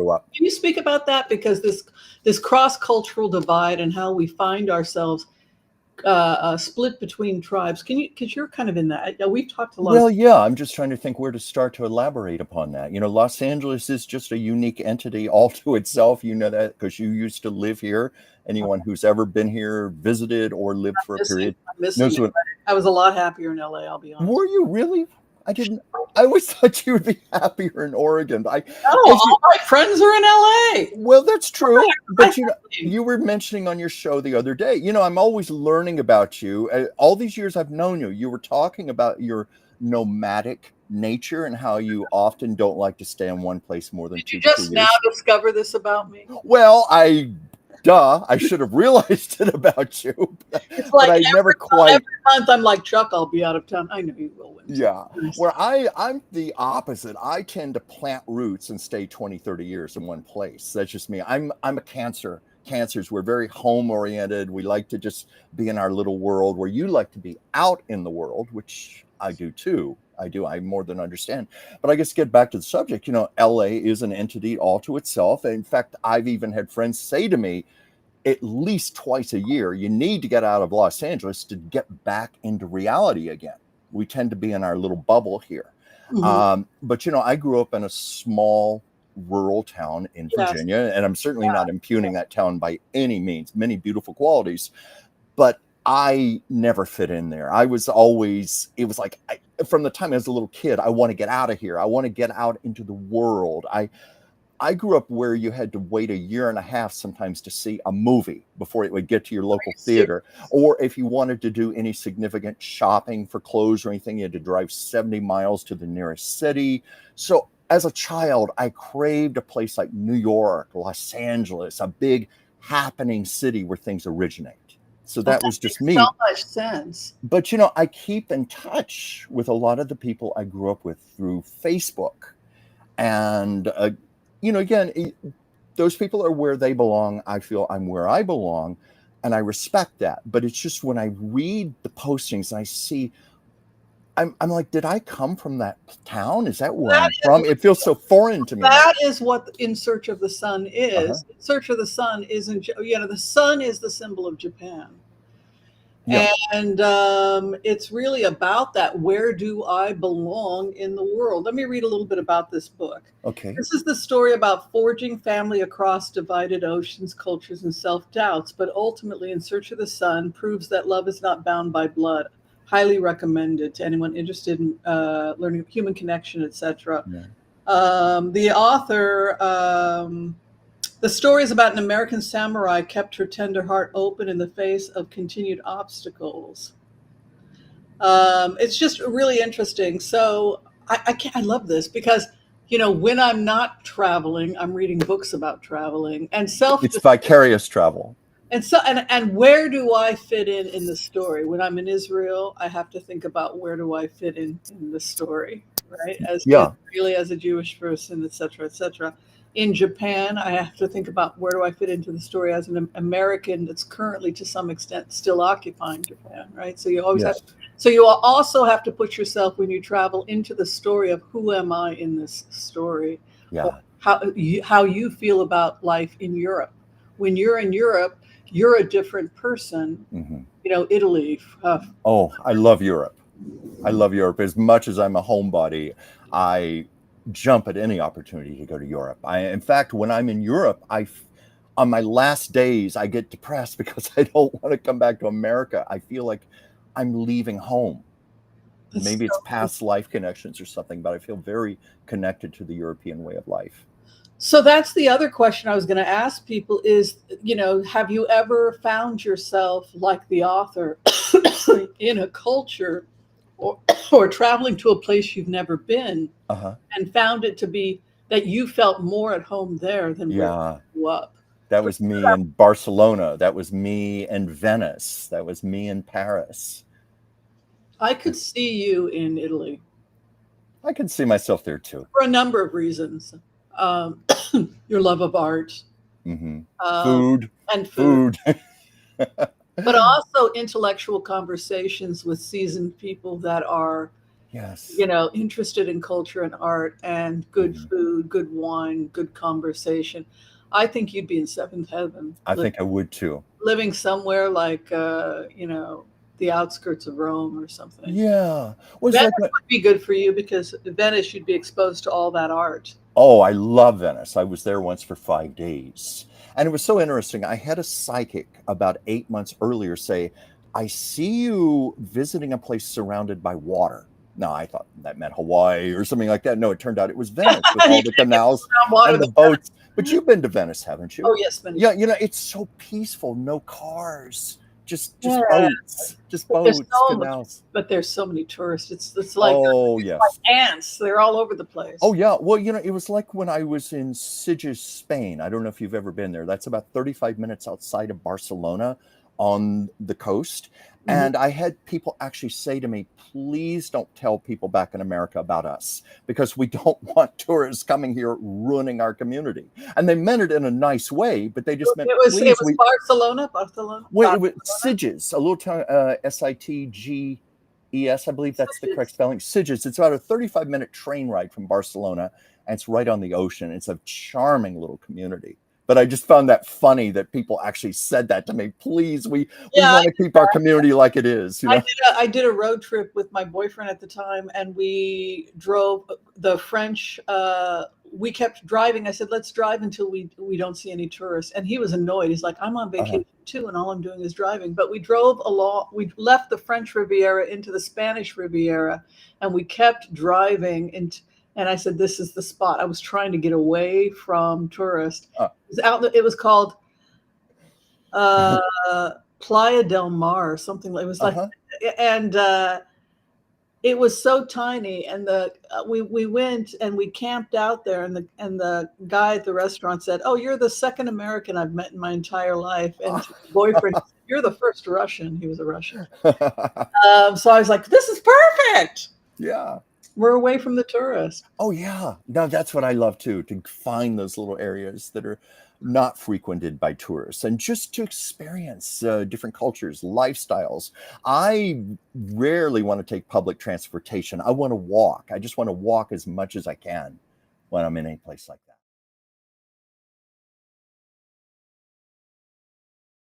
grew up. Can you speak about that? Because this cross-cultural divide and how we find ourselves split between tribes. Can you, because you're kind of in that. We've talked a lot. Well, yeah, I'm just trying to think where to start to elaborate upon that. Los Angeles is just a unique entity all to itself. You know that because you used to live here. Anyone who's ever been here, visited, or lived for a period knows it. what. I was a lot happier in LA, I'll be honest. Were you really? I always thought you would be happier in Oregon. All my friends are in LA. Well, that's true. But you were mentioning on your show the other day, I'm always learning about you. All these years I've known you, you were talking about your nomadic nature and how you often don't like to stay in one place more than 2 years. Did you just now discover this about me? Well, I should have realized it about you. It's like I never quite. Every month I'm like, Chuck, I'll be out of town. I know you will. Whimsy. Yeah. Where I'm the opposite. I tend to plant roots and stay 20, 30 years in one place. That's just me. I'm a Cancer. Cancers, we're very home oriented. We like to just be in our little world, where you like to be out in the world, which I do too. I more than understand. But I guess get back to the subject, LA is an entity all to itself. In fact, I've even had friends say to me, at least twice a year, you need to get out of Los Angeles to get back into reality again. We tend to be in our little bubble here. Mm-hmm. But, I grew up in a small rural town in Virginia, and I'm certainly not impugning that town by any means. Many beautiful qualities, but I never fit in there. It was like from the time I was a little kid, I want to get out of here. I want to get out into the world. I grew up where you had to wait 1.5 years sometimes to see a movie before it would get to your local theater. Or if you wanted to do any significant shopping for clothes or anything, you had to drive 70 miles to the nearest city. So as a child, I craved a place like New York, Los Angeles, a big happening city where things originate. So that was just me. So much sense. But, I keep in touch with a lot of the people I grew up with through Facebook. And, again, those people are where they belong. I feel I'm where I belong, and I respect that. But it's just when I read the postings, I see, I'm like, did I come from that town? Is that where I'm from? It feels so foreign to me. That is what In Search of the Sun is. In Search of the Sun isn't, the sun is the symbol of Japan. Yeah. And it's really about that. Where do I belong in the world? Let me read a little bit about this book. Okay. This is the story about forging family across divided oceans, cultures, and self-doubts. But ultimately, In Search of the Sun proves that love is not bound by blood. Highly recommended to anyone interested in learning human connection, etc. Yeah. The author... The story is about an American samurai kept her tender heart open in the face of continued obstacles. It's just really interesting. So I love this because, when I'm not traveling, I'm reading books about traveling and It's vicarious travel. And so, and where do I fit in the story? When I'm in Israel, I have to think about where do I fit in the story, right? As really as a Jewish person, et cetera, et cetera. In Japan, I have to think about where do I fit into the story as an American that's currently, to some extent, still occupying Japan, right? So you always you also have to put yourself, when you travel, into the story of who am I in this story? Yeah. How you feel about life in Europe. When you're in Europe, you're a different person. Mm-hmm. Italy. I love Europe. I love Europe as much as I'm a homebody. I jump at any opportunity to go to Europe. In fact, when I'm in Europe, on my last days, I get depressed because I don't want to come back to America. I feel like I'm leaving home. Maybe it's past life connections or something, but I feel very connected to the European way of life. So that's the other question I was going to ask people is, have you ever found yourself like the author in a culture or traveling to a place you've never been and found it to be that you felt more at home there than where you grew up? That was me in Barcelona. That was me in Venice. That was me in Paris. I could see you in Italy. I could see myself there too. For a number of reasons. Your love of art. Mm-hmm. Food. But also intellectual conversations with seasoned people that are Yes. you know, interested in culture and art and good Mhm. food, good wine, good conversation, I think you'd be in seventh heaven, I think I would too. living somewhere like, you know, the outskirts of Rome or something. Yeah. Was Venice like what would be good for you because Venice, you'd be exposed to all that art. Oh, I love Venice. I was there once for 5 days. And it was so interesting. I had a psychic about 8 months earlier say, I see you visiting a place surrounded by water. Now, I thought that meant Hawaii or something like that. No, it turned out it was Venice with You all the can't get canals around water and the than boats. But Venice. you've been to Venice, haven't you? Oh, yes, many Yeah, times. you know, it's so peaceful. No cars, Yeah, just but there's boats, so much, canals. but there's so many tourists. It's like Oh, it's like yes. ants. They're all over the Oh place. yeah, well, you know, it was like when I was in Sitges, Spain. I don't know if you've ever been there. That's about 35 minutes outside of Barcelona on the coast. Mhm. And I had people actually say to me, please don't tell people back in America about us because we don't want tourists coming here ruining our community. And they meant it in a nice way, but they just meant, It please, was Barcelona, wait, it was Barcelona. Sitges, a little town, Sitges. I believe that's the correct Sitges. spelling. Sitges. It's about a 35-minute train ride from Barcelona, and it's right on the ocean. It's a charming little community. But I just found that funny that people actually said that to me. Please, we Yeah, want to keep our community like it is, you know. I did a road trip with my boyfriend at the time, and we drove the French. We kept driving. I said, "Let's drive until we don't see any tourists." And he was annoyed. He's like, "I'm on Uh-huh. vacation too, and all I'm doing is driving." But we drove along. We left the French Riviera into the Spanish Riviera, and we kept driving. And I said, "This is the spot." I was trying to get away from tourists. Uh, It was out. It was called uh, Playa del Mar, or something. It was like, uh-huh. and it was so tiny. And we went and we camped out there, and the guy at the restaurant said, "Oh, you're the second American I've met in my entire life." And to my boyfriend, he said, "You're the first Russian." He was a Russian. So I was like, "This is perfect. Yeah. We're away from the tourist." Oh yeah. No, that's what I love too, to find those little areas that are not frequented by tourists and just to experience different cultures, lifestyles. I rarely want to take public transportation. I want to walk. I just want to walk as much as I can when I'm in a place like that.